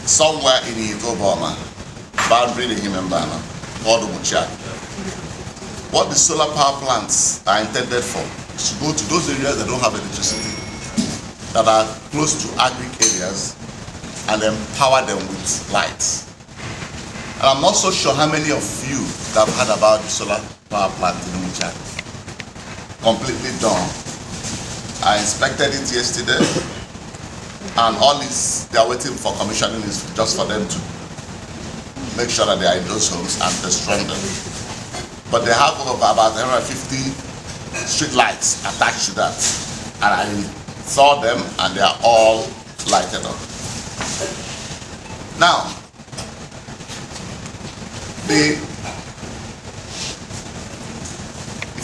somewhere in Omaha, boundary the human banner, called Umuchia. What the solar power plants are intended for is to go to those areas that don't have electricity, that are close to agric areas, and then power them with lights. And I'm not so sure how many of you that have heard about the solar power plant in Umuchia. Completely done. I inspected it yesterday, and all is they are waiting for commissioning is just for them to make sure that they are in those homes and destroy them. But they have about 150 street lights attached to that, and I saw them, and they are all lighted up. Now, if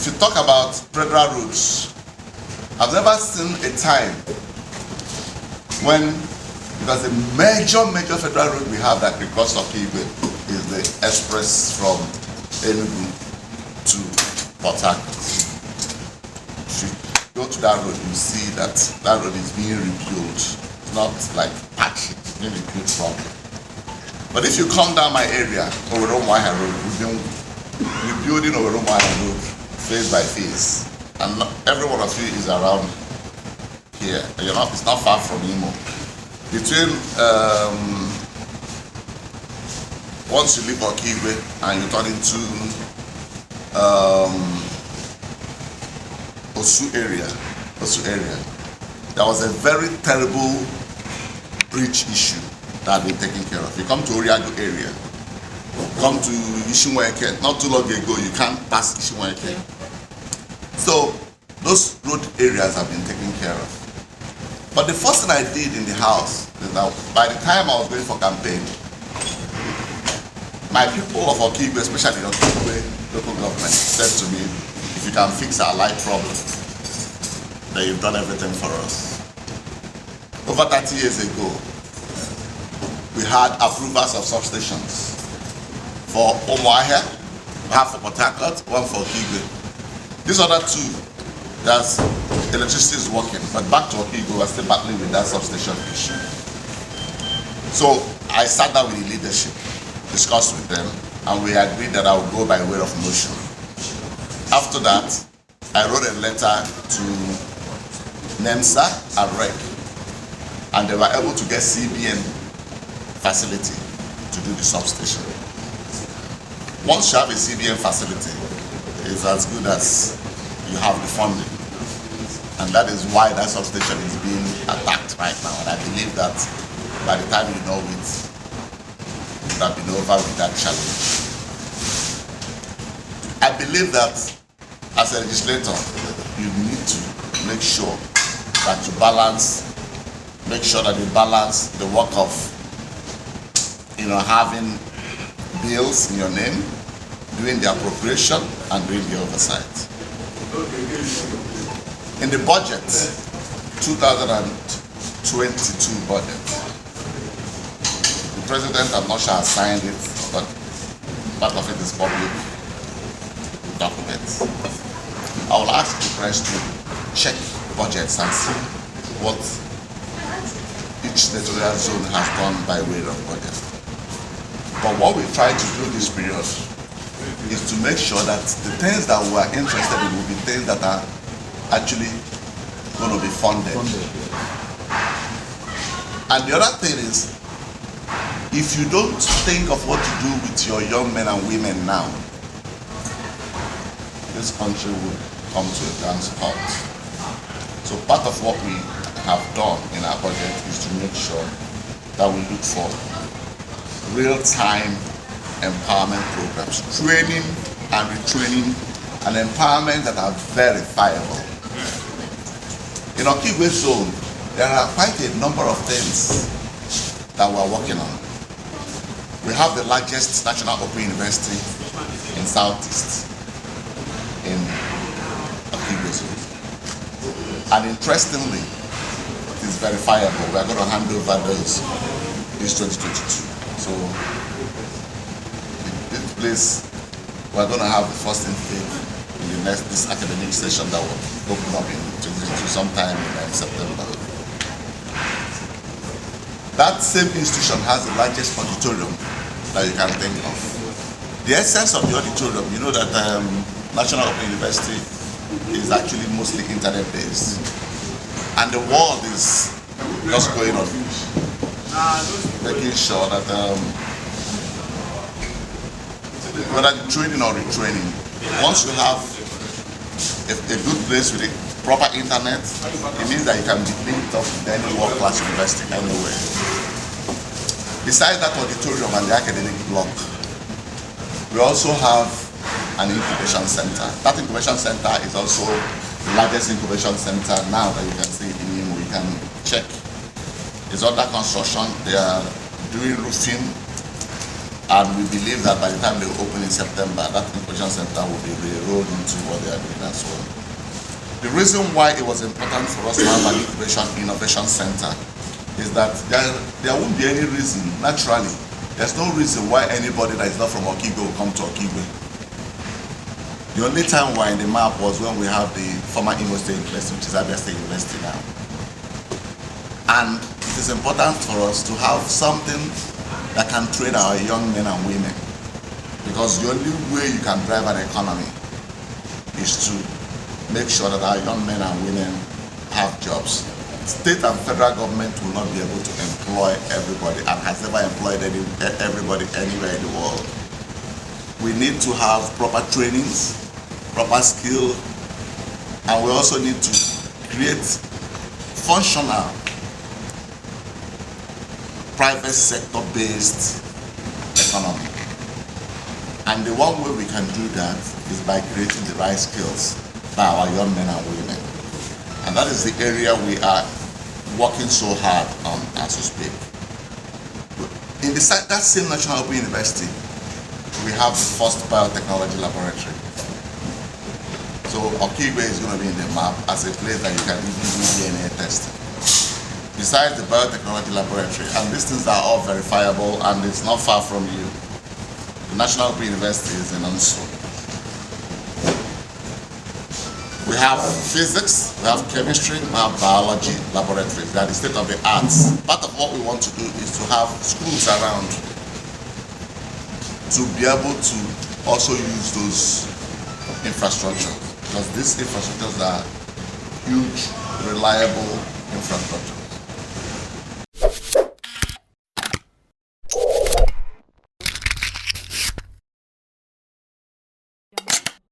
you talk about federal roads, I've never seen a time when, because the major federal road we have that crosses Okigwe is the express from Enugu to Port Harcourt. If you go to that road, you see that that road is being rebuilt. It's not like patchy, it's being rebuilt properly. But if you come down my area, Omaha Road, we've been rebuilding Omaha Road phase by phase, and every one of you is around here. It's not far from Imo. Between once you leave Okigwe and you turn into Osu area, there was a very terrible bridge issue that had been taken care of. You come to Oriago area, come to Ishimweke, not too long ago, you can't pass Ishimweke. So those road areas have been taken care of. But the first thing I did in the house is that by the time I was going for campaign, my people of Okigwe, especially Okigwe local government, said to me, if you can fix our light problem, then you've done everything for us. Over 30 years ago, we had approvals of substations for Omaha, half for Port Harcourt, one for Okigwe. These other two, that's electricity is working, but back to Okigwe, we're still battling with that substation issue. So I sat down with the leadership, discussed with them, and we agreed that I would go by way of motion. After that, I wrote a letter to NEMSA and REC, and they were able to get CBN facility to do the substation. Once you have a CBN facility, it's as good as you have the funding. And that is why that substation is being attacked right now. And I believe that by the time you know it, you would have been over with that challenge. I believe that as a legislator, you need to make sure that you balance, make sure that you balance the work of having bills in your name, doing the appropriation, and doing the oversight. In the budget, 2022 budget, the president, I'm not sure, has signed it, but part of it is public documents. I will ask the press to check budgets and see what each territorial zone has done by way of budget. But what we try to do this period is to make sure that the things that we are interested in will be things that are actually going to be funded. And the other thing is, if you don't think of what to do with your young men and women now, this country will come to a dance halt. So part of what we have done in our budget is to make sure that we look for real-time empowerment programs, training and retraining, and empowerment that are verifiable. In Okigwe zone, there are quite a number of things that we're working on. We have the largest national open university in Southeast, in Okigwe zone. And interestingly, it is verifiable. We're going to hand over those this 2022. So in this place, we're going to have the first intake in this academic session that will open up in 2022 sometime in September. That same institution has the largest auditorium that you can think of. The essence of the auditorium, you know that National Open University is actually mostly internet-based. And the world is just going on, making sure that whether training or retraining, once you have a good place with a proper internet, it means that you can be linked up with any world-class university anywhere. Besides that auditorium and the academic block, we also have an incubation center. That incubation center is also the largest incubation center now that you can see in Imo. You can check. It's under construction. They are doing roofing, and we believe that by the time they open in September, that incubation center will be re-rolled into what they are doing as well. The reason why it was important for us to have an innovation center is that there won't be any reason, naturally, there's no reason why anybody that is not from Okigwe will come to Okigwe. The only time we're in the map was when we have the former Imo State University, which is Ibezim State University now. And it is important for us to have something that can train our young men and women, because the only way you can drive an economy is to make sure that our young men and women have jobs. State and federal government will not be able to employ everybody and has never employed everybody anywhere in the world. We need to have proper trainings, proper skill, and we also need to create functional private sector based economy. And the one way we can do that is by creating the right skills by our young men and women. And that is the area we are working so hard on as we speak. In that same National Open University, we have the first Biotechnology Laboratory. So Okigwe is going to be in the map as a place that you can even do DNA testing. Besides the Biotechnology Laboratory, and these things are all verifiable and it's not far from you, the National Open University is in Onso. We have physics, we have chemistry, we have biology laboratories. They are the state of the arts. Part of what we want to do is to have schools around to be able to also use those infrastructures, because these infrastructures are huge, reliable infrastructure.